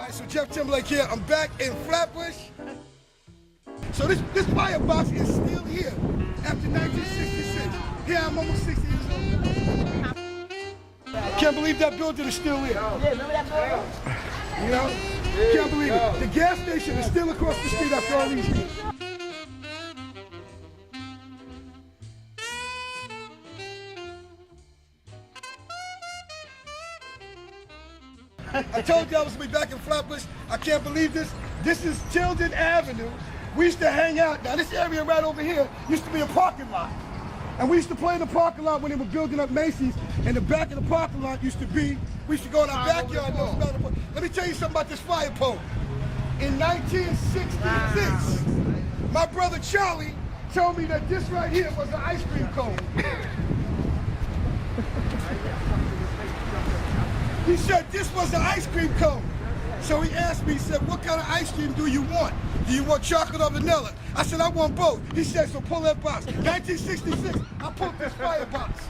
Alright, so Jeff Timberlake here. I'm back in Flatbush. So this firebox is still here after 1966. Here I'm almost 60 years old. Can't believe that building is still here. Yeah, remember that building? You know? Can't believe it. The gas station is still across the street after all these years. I told you I was going to be back in Flatbush. I can't believe this. This is Tilden Avenue. We used to hang out. Now this area right over here used to be a parking lot. And we used to play in the parking lot when they were building up Macy's. And the back of the parking lot used to be, we used to go in our backyard. Let me tell you something about this fire pole. In 1966, my brother Charlie told me that this right here was an ice cream cone. He said this was the ice cream cone. So he asked me, he said, what kind of ice cream do you want? Do you want chocolate or vanilla? I said, I want both. He said, so pull that box. 1966, I pulled this firebox.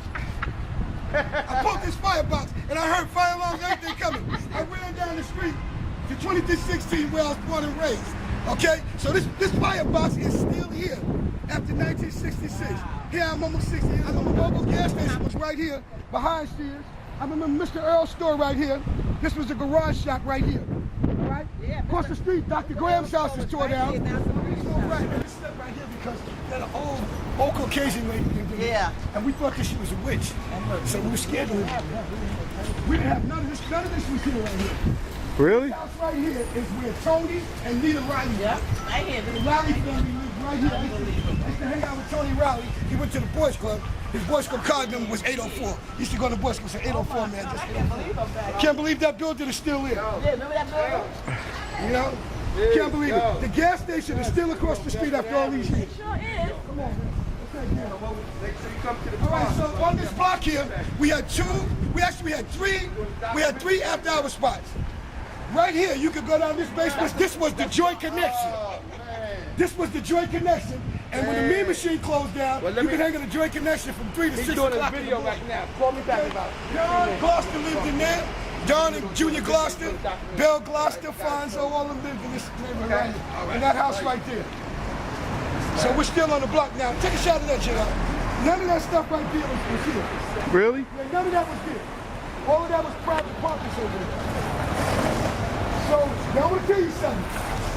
I pulled this firebox, and I heard fire alarms and everything coming. I ran down the street to 2316 where I was born and raised. Okay? So this firebox is still here after 1966. Here I'm almost 60 years old. The mobile gas station was right here behind Sears. I remember Mr. Earl's store right here. This was a garage shop right here. All right? Yeah, across the street, Dr. Graham's house is tore down. Right, and this right here because that old Caucasian lady lived in here. Yeah. And we thought that she was a witch. So we were scared of her. We didn't have none of this was here right here. Really? This house right here is where Tony and Nita Riley lived. Right here. The Riley family lived right here. I used to hang out with Tony Riley. He went to the Boys Club. His Boys Club card number was 804. He used to go to the Boys Club and say 804, man. Just 804. Can't believe that building is still here. Yeah, remember that building? You know? Can't believe it. The gas station is still across the street after all these years. It sure is. Come on, man. All right, so on this block here, we had three after-hour spots. Right here, you could go down this basement. This was the Joint Connection. This was the Joint Connection. And when the mean machine closed down, you could hang on the Joint Connection from 3 to 6 o'clock. He's doing a video right now. Call me back about it. John Gloucester lived in there. John and Junior Gloucester, Bill Gloucester, Fonzo, all of them lived in this neighborhood right here. In that house right there. So we're still on the block now. Take a shot of that shit out. None of that stuff right there was here. Really? Yeah, none of that was here. All of that was private property over there. So, now I want to tell you something.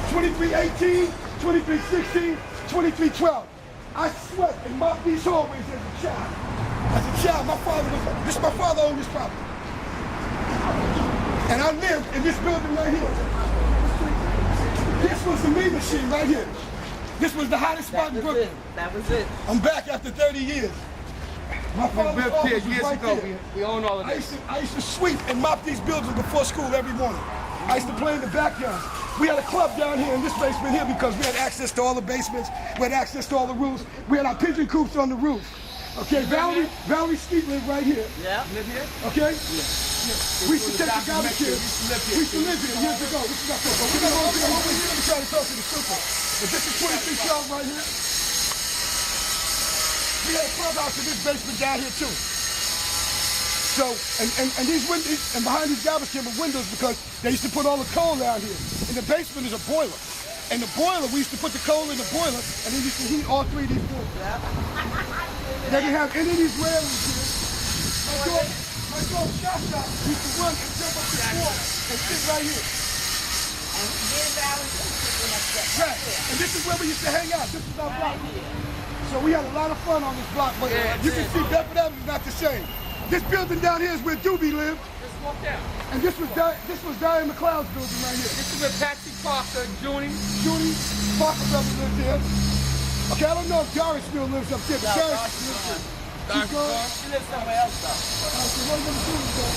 2318, 2316, 2312. I sweat and mopped these hallways as a child. As a child, my father owned this property. And I lived in this building right here. This was the meat machine right here. This was the hottest spot in Brooklyn. That was it. I'm back after 30 years. My father's office was right there. We own all of this. I used to sweep and mop these buildings before school every morning. I used to play in the backyard. We had a club down here in this basement here because we had access to all the basements. We had access to all the roofs. We had our pigeon coops on the roof. Okay, Valerie Skeet lived right here. Yeah. Live here? Okay? Yeah. We used to take the garbage here. We used to live here years ago. This is our place. We're going to over here and try to talk to the super. But this is 2312 right here. We had a clubhouse in this basement down here too. So, and these windows, and behind these garbage can were windows because they used to put all the coal down here. In the basement is a boiler. And the boiler, we used to put the coal in the boiler and then used to heat all 3 of these floors. They didn't have any of these railings here. My dog Shot used to run and jump up the wall and sit right here. Right. And this is where we used to hang out. This is our block. So we had a lot of fun on this block, but you can see Bedford Avenue is not the same. This building down here is where Doobie lived. Just walk down. And this was Diane McLeod's building right here. This is where Patsy Parker, Junie Parker brother lived here. Okay, I don't know if Doris still lives up there, but Doris lives here. She's gone. She lives somewhere else though. So what are we going to do with that?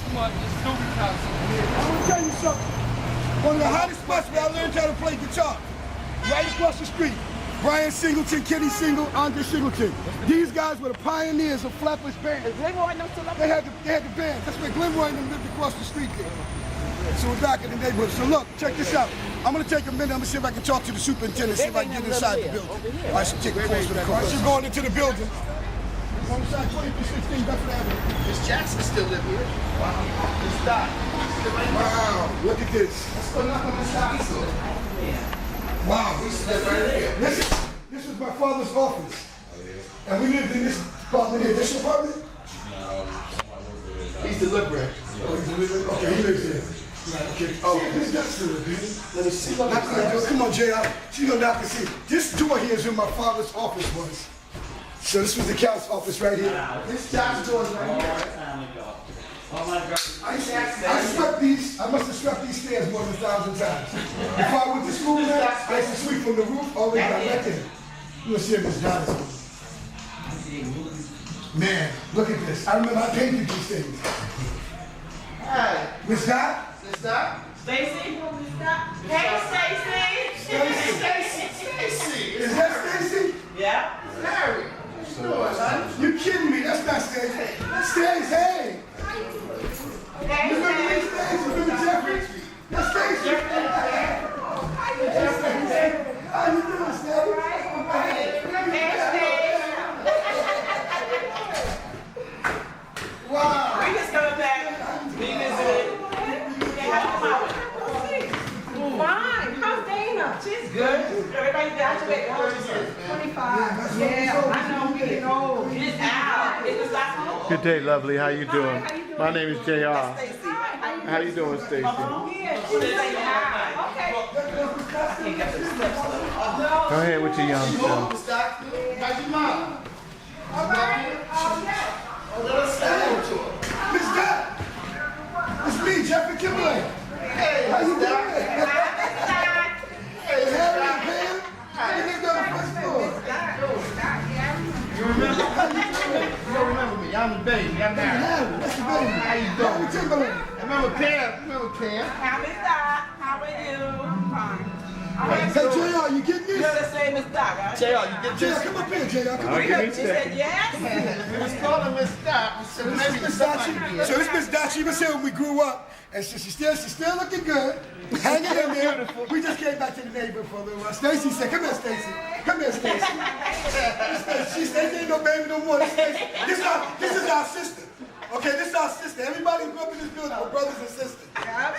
Come on, this is Doobie's house. I want to tell you something. One of the hottest spots where I learned how to play guitar. Right across the street. Brian Singleton, Kenny Single, Andre Singleton. These guys were the pioneers of Flatbush band. Is Glenroy and them still up They had the band. That's where Glenroy and them lived across the street there. So we're back in the neighborhood. So look, check this out. I'm going to take a minute. I'm going to see if I can talk to the superintendent, see if I can get inside the building. All right, so take a close to the car. She's going into the building. On the side, 2316 Bedford Avenue. Miss Jackson still live here. Wow. It's that. Wow, look at this. Wow. This is my father's office. And we lived in this apartment here. This apartment? He's delivering. Oh, he's delivering? Okay, he lives here. Okay. Oh, this does live here. Let me see. Come on, Jay. She's gonna knock and see. This door here is where my father's office was. So this was the count's office right here. This count's door is right here. Oh my God. I swept these. I must have swept these stairs more than 1,000 times. Before I went to school, man, I used to sweep from the roof all the way down right there. You will see Miss Johnson. Man, look at this. I remember I painted these things. Hey, Miss Dot? Miss Doc? Stacy? Hey, Stacy. Stacy. Is that Stacy? Yeah. Harry. You kidding me? That's not Stacy. Stacy, hey. You remember me, Stacy? You remember Jeffrey? That's Stacy. How you doing, Stacy? Wow. We just coming back. We visited. Fine. How's Dana? She's good. Everybody graduated. 25. Yeah, I know we getting old. It's out. It was like home. Good day, lovely. How you doing? My name is JR. Stacy. How you doing, Stacy? Yeah, she's saying hi. Okay. Go ahead with your young self. Miss Dot? How's your mom? All right. Yeah. Miss Dot! It's me, Jeffrey Kimberley. Hey, how you doing? Hey, Harry and Pam? How you doing on the first floor? You remember? You don't remember me. I'm the baby. I'm Hey, Harry. Harry, that's the baby. How you Harry doing? Timberlake. I remember Pam. Remember Pam? How is that? How are you? Fine. Hey, JR, you getting You're this? the same as Doc, right? JR, you get JR, this? come up here, JR. Come up I'll here. give you She said yes. We was calling Miss Doc. We said This maybe is Miss somebody Dot. here. So this Miss Dot, she was here when we grew up. And so she's still looking good. Hanging in there. We just came back to the neighborhood for a little while. Stacy said, come here, Stacy. Come here, Stacy. She said, ain't no baby no more. This is our sister. Okay, this is our sister. Everybody who grew up in this building were brothers and sisters.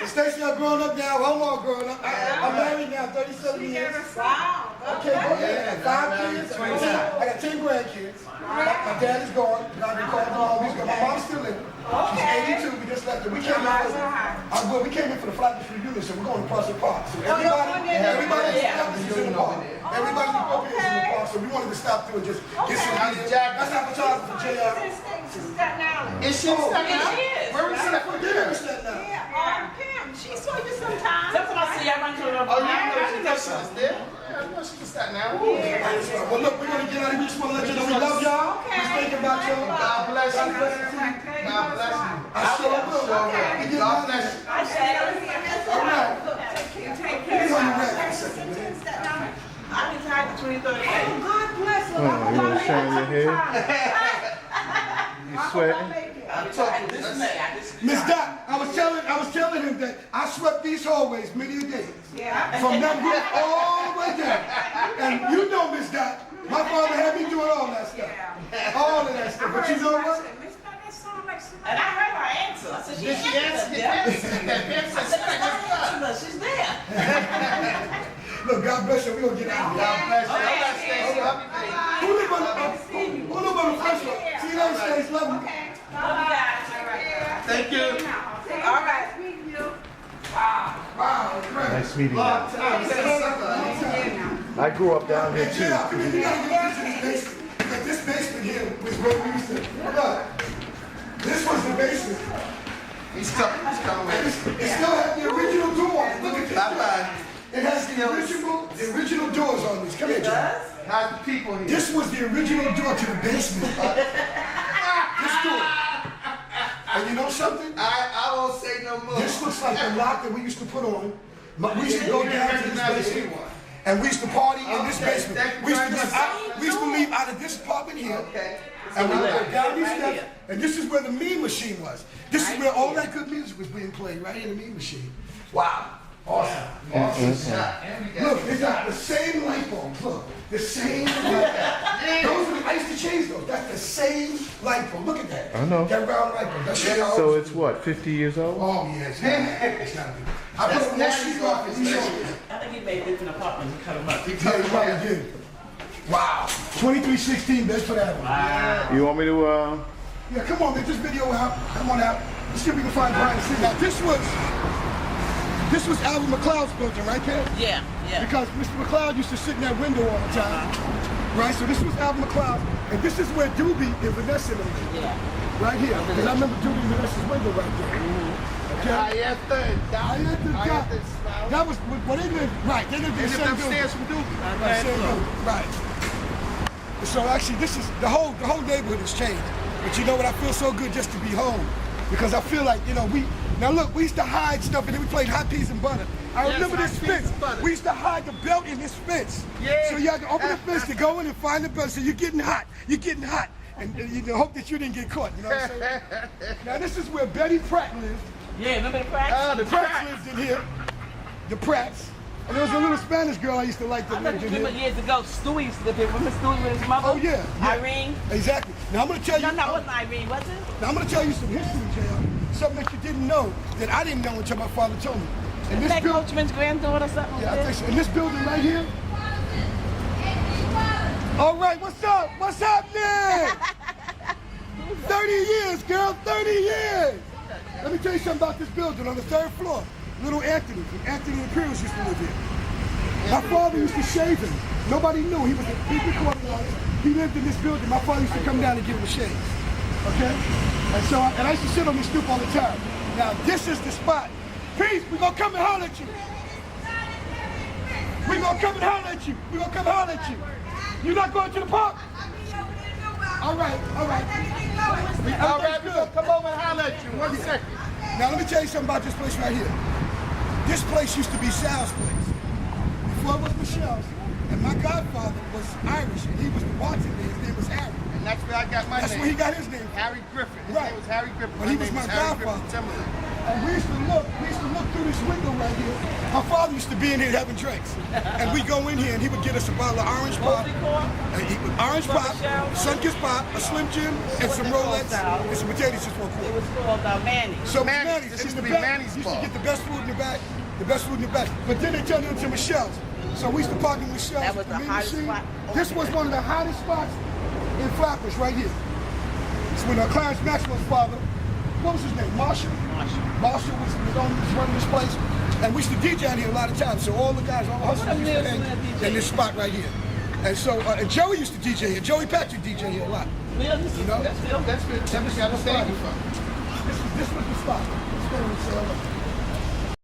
So Stacy, I'm growing up now. I'm all grown up. I'm married now, 37 years. Wow. Okay, yeah, 5 kids. I got 10 grandkids. My dad is gone. God been called home. He's gone. My mom's still living. She's 82. We just left her. We came in for the Flatbush reunion, so we're going to Prospect Park. So everybody is in the park. Everybody who grew up here is in the park. So we wanted to stop through and just get some ideas. That's advertising for JR. Is she stuck out? is. Where is she? Forget it, now. She saw you sometimes. That's what I see. I run to the Oh, yeah, I didn't know she was there. Yeah, I know she was stuck now. Well, look, we're going to get out of here. We just want to let you know we love y'all. We're thinking about y'all. God bless you. God bless you. I sure will. We get God out of bless here. you. I said, All right. He's on the rack for a second, man. I'm retired the 23rd. God bless her. Oh, you want to shine your head? You sweating? I'm talking this man. Miss Dot, I was telling him that I swept these hallways many a days. Yeah. From that roof all the way down. And you know, Miss Dot, my father had me doing all that stuff. All of that stuff. But you know what? And I heard her answer. I said, Did she answer? She's there. Look, God bless you. We're going to get out of here. God bless you. All right, Stacy. Love you, baby. Who live on the first floor? See you later, Stace. Love you. Love you guys. Thank you. All right. Wow, incredible. Nice meeting you. Long time. I grew up down here Hey, too. JR, come here. You gotta get this in this basement. Because this basement here was where we used to. Look, this was the basement. He's coming with It still had the original doors. Look at this. Bye-bye. It has the original doors on these. Come here, John. How's the people here? This was the original door to the basement. This door. And you know something? I won't say no more. This looks like the lock that we used to put on. We used to go You didn't down to recognize this basement. anyone. And we used to party in this Okay, basement. thank you We used to very leave out of this apartment here. Okay. And we would go down these steps. And this is where the mean machine was. This is where all that good music was being played, right in the mean machine. Wow. Awesome. And we got Look, they got the same light bulbs. Look, the same light bulbs. Those are the I used to change those. That's the same light bulb. Look at that. I know. That round light bulb. That's how So it's what, 50 years old? Oh, yeah. It's not good. I put a That's Wall Street off office. his He list. showed me. I think he made different apartments and cut them up. Yeah, he probably did. Wow. 2316 Bedford Avenue. Wow. You want me to, Yeah, come on, man. This video out. Come on out. Let's see if we can find Brian C. Now, this was Alvin McLeod's building, right, Ken? Yeah, yeah. Because Mr. McLeod used to sit in that window all the time. Right? So this was Alvin McLeod. And this is where Doobie and Vanessa lived. Yeah. Right here. Because I remember Doobie and Vanessa's window right there. Okay? That was, well, they lived, right. They lived in the They same lived building. upstairs from Doobie. Right, same building. Right. So actually, this is, the whole neighborhood has changed. But you know what? I feel so good just to be home. Because I feel like, you know, now look, we used to hide stuff and then we played hot peas and butter. I Yes, remember hot this peas fence. and butter. We used to hide the belt in this fence. Yeah. So you had to open the fence to go in and find the belt. So you're getting hot. You're getting hot. And you hope that you didn't get caught. You know what I'm saying? Now this is where Betty Pratt lived. Yeah, remember the cracks? The Pratts lived in here. The Pratts. And there was a little Spanish girl I used to like that I lived in remember here. years ago, Stewie used to live here. Remember Stewie with his mother? Oh yeah. Irene? Exactly. Now I'm gonna tell you. No, it wasn't Irene, was it? Now I'm gonna tell you some history, JL. Something that you didn't know that I didn't know until my father told me. And this That building, Coachman's granddaughter or something? yeah, I think so. In this building right here. All right, what's up? What's happening? 30 years, girl, 30 years. Let me tell you something about this building on the 3rd floor. Little Anthony, from Anthony Imperials used to live here. My father used to shave him. Nobody knew. He was a big recording artist. He lived in this building. My father used to come down and give him a shave. Okay? And so, and I used to sit on this stoop all the time. Now, this is the spot. Peace, we gonna come and holler at you. We gonna come and holler at you. We gonna come and holler at you. You not going to the park? All right, all right. All right, we're gonna come over and holler at you. 1 second. Now let me tell you something about this place right here. This place used to be Sal's place. Before it was Michelle's. And my godfather was Irish and he was the bartender. His name was Harry. And that's where I got my That's name. where he got his name from. Harry Griffin. His Right. name was Harry Griffin. But he was name my is Harry godfather. Griffin Timberland. And we used to look through this window right here. My father used to be in here having drinks. And we go in here and he would get us a bottle of orange pop. And he would orange pop, Sunkist pop, a Slim Jim, and some Rolex, and some potatoes just for a It quarter. was called Manny. So Manny's. Manny's. This And used in to the be back, Manny's used to bar. get the best food in the back. The best food in the back. But then they turned it into Michelle's. So we used to party in Michelle's. That was the meat hottest machine. spot. This was one of the hottest spots in Flatbush, right here. It's when Clarence Maxwell's father, what was his name? Marshall? Marshall was running this place. And we used to DJ out here a lot of times. So all the guys, all the hustlers used to hang in this spot right here. And so, and Joey used to DJ here. Joey Patrick DJ here a lot. You know? That's where we got the stadium from. This was the spot. Let's go and say hello.